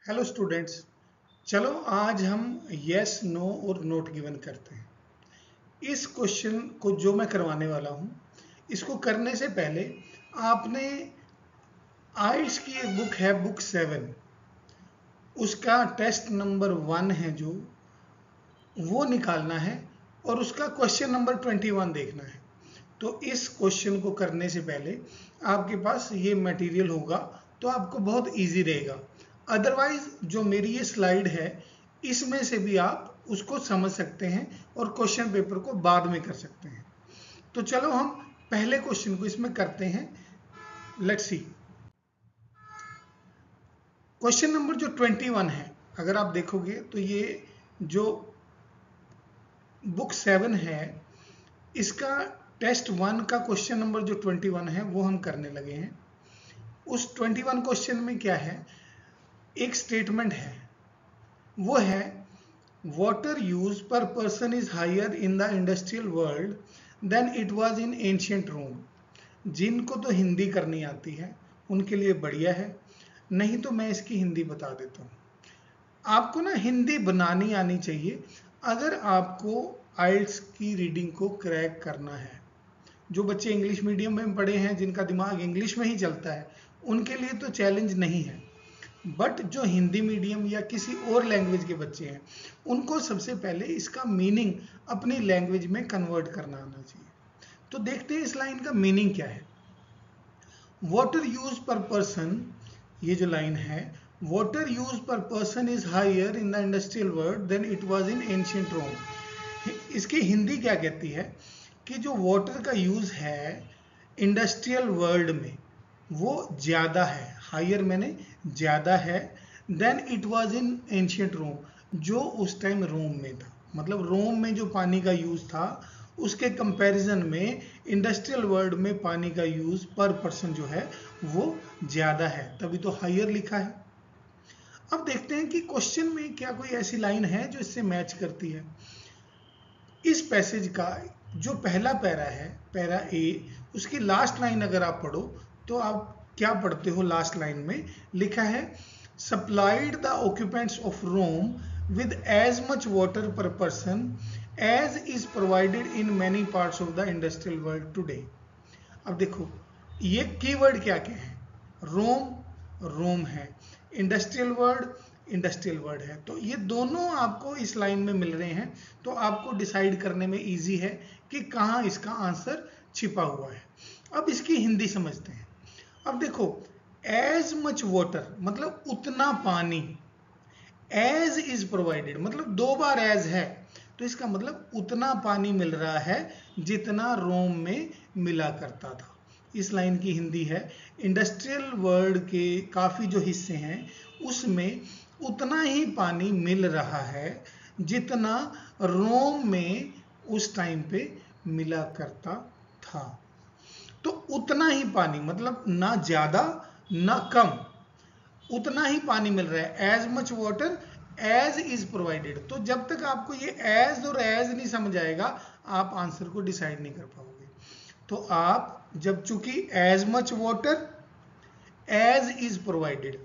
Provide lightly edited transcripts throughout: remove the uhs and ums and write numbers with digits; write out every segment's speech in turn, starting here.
Hello students, चलो आज हम यस नो और नोट गिवन करते हैं। इस क्वेश्चन को जो मैं करवाने वाला हूं, इसको करने से पहले आपने आइल्स की एक बुक है, बुक 7, उसका टेस्ट नंबर 1 है जो वो निकालना है और उसका क्वेश्चन नंबर 21 देखना है। तो इस क्वेश्चन को करने से पहले आपके पास ये मटेरियल होगा तो आपको बहुत इजी रहेगा। अदरवाइज जो मेरी ये स्लाइड है इसमें से भी आप उसको समझ सकते हैं और क्वेश्चन पेपर को बाद में कर सकते हैं। तो चलो हम पहले क्वेश्चन को इसमें करते हैं। Let's see. क्वेश्चन नंबर जो 21 है, अगर आप देखोगे तो ये जो बुक 7 है इसका टेस्ट 1 का क्वेश्चन नंबर जो 21 है वो हम करने लगे हैं। उस 21 क्वेश्चन में क्या है, एक स्टेटमेंट है, वो है water use per person is higher in the industrial world than it was in ancient Rome. जिनको तो हिंदी करनी आती है उनके लिए बढ़िया है, नहीं तो मैं इसकी हिंदी बता देता हूँ। आपको ना हिंदी बनानी आनी चाहिए अगर आपको आइल्स की रीडिंग को क्रैक करना है। जो बच्चे इंग्लिश मीडियम में पढ़े हैं, जिनका दिमाग इंग्लिश में ही चलता है, उनके लिए तो चैलेंज नहीं है। बट जो हिंदी मीडियम या किसी और लैंग्वेज के बच्चे हैं, उनको सबसे पहले इसका मीनिंग अपनी लैंग्वेज में कन्वर्ट करना आना चाहिए। तो देखते हैं इस लाइन का मीनिंग क्या है। वाटर यूज पर पर्सन, ये जो लाइन है, water use per person is higher in the industrial world than it was in ancient Rome. इसकी हिंदी क्या कहती है कि जो वाटर का यूज है इंडस्ट्रियल वर्ल्ड में वो ज्यादा है, हायर मैंने ज्यादा है, than it was in ancient Rome, जो उस टाइम रोम में था। मतलब रोम में जो पानी का यूज था उसके कंपैरिजन में इंडस्ट्रियल वर्ल्ड में पानी का यूज पर पर्सन जो है वो ज्यादा है, तभी तो हायर लिखा है। अब देखते हैं कि क्वेश्चन में क्या कोई ऐसी लाइन है जो इससे मैच करती है। इस पैसेज का जो पहला पैरा है, पैरा ए, उसकी लास्ट लाइन अगर आप पढ़ो तो आप क्या पढ़ते हो। लास्ट लाइन में लिखा है supplied the occupants of Rome with as much water per person as is provided in many parts of the industrial world today. अब देखो ये कीवर्ड क्या क्या है। रोम, रोम है, इंडस्ट्रियल वर्ल्ड, इंडस्ट्रियल वर्ड है। तो ये दोनों आपको इस लाइन में मिल रहे हैं, तो आपको डिसाइड करने में इजी है कि कहाँ इसका आंसर छिपा हुआ है। अब इसकी हिंदी समझते हैं। अब देखो एज मच वाटर मतलब उतना पानी, एज इज प्रोवाइडेड मतलब दो बार एज है, तो इसका मतलब उतना पानी मिल रहा है जितना रोम में मिला करता था। इस लाइन की हिंदी है इंडस्ट्रियल वर्ल्ड के काफी जो हिस्से हैं उसमें उतना ही पानी मिल रहा है जितना रोम में उस टाइम पे मिला करता था। तो उतना ही पानी मतलब ना ज्यादा ना कम, उतना ही पानी मिल रहा है। As much water as is provided. तो जब तक आपको ये एज और एज नहीं समझ आएगा आप आंसर को डिसाइड नहीं कर पाओगे। तो आप जब चूंकि as much water as is provided,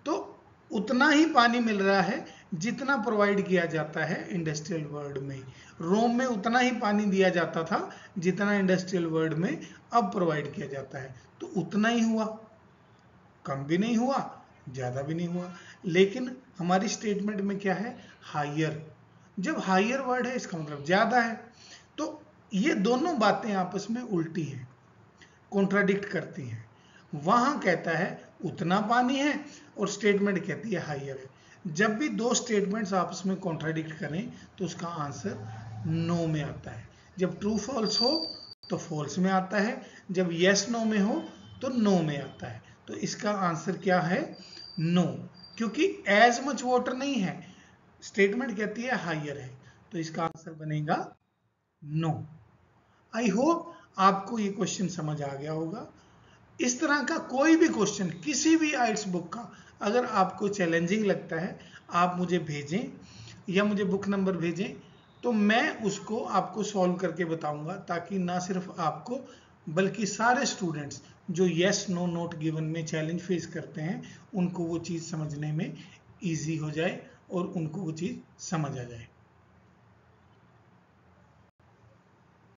तो उतना ही पानी मिल रहा है जितना प्रोवाइड किया जाता है इंडस्ट्रियल वर्ल्ड में। रोम में उतना ही पानी दिया जाता था जितना इंडस्ट्रियल वर्ल्ड में अब प्रोवाइड किया जाता है। तो उतना ही हुआ, कम भी नहीं हुआ ज्यादा भी नहीं हुआ। लेकिन हमारी स्टेटमेंट में क्या है, हायर। जब हायर वर्ड है इसका मतलब ज्यादा है। तो ये दोनों बातें आपस में उल्टी हैं, कॉन्ट्राडिक्ट करती हैं। वहां कहता है उतना पानी है और स्टेटमेंट कहती है हायर है। जब भी दो स्टेटमेंट्स आपस में कॉन्ट्राडिक्ट करें तो उसका आंसर नो में आता है। जब ट्रू फॉल्स हो तो फॉल्स में आता है, जब यस नो में हो तो नो में आता है। तो इसका आंसर क्या है, नो, क्योंकि एज मच वाटर नहीं है, स्टेटमेंट कहती है हायर है, तो इसका आंसर बनेगा नो। आई होप आपको ये क्वेश्चन समझ आ गया होगा। इस तरह का कोई भी क्वेश्चन किसी भी आइल्स बुक का अगर आपको चैलेंजिंग लगता है आप मुझे भेजें या मुझे बुक नंबर भेजें, तो मैं उसको आपको सॉल्व करके बताऊंगा, ताकि ना सिर्फ आपको बल्कि सारे स्टूडेंट्स जो यस नो नोट गिवन में चैलेंज फेस करते हैं उनको वो चीज़ समझने में इजी हो जाए और उनको वो चीज़ समझ आ जाए।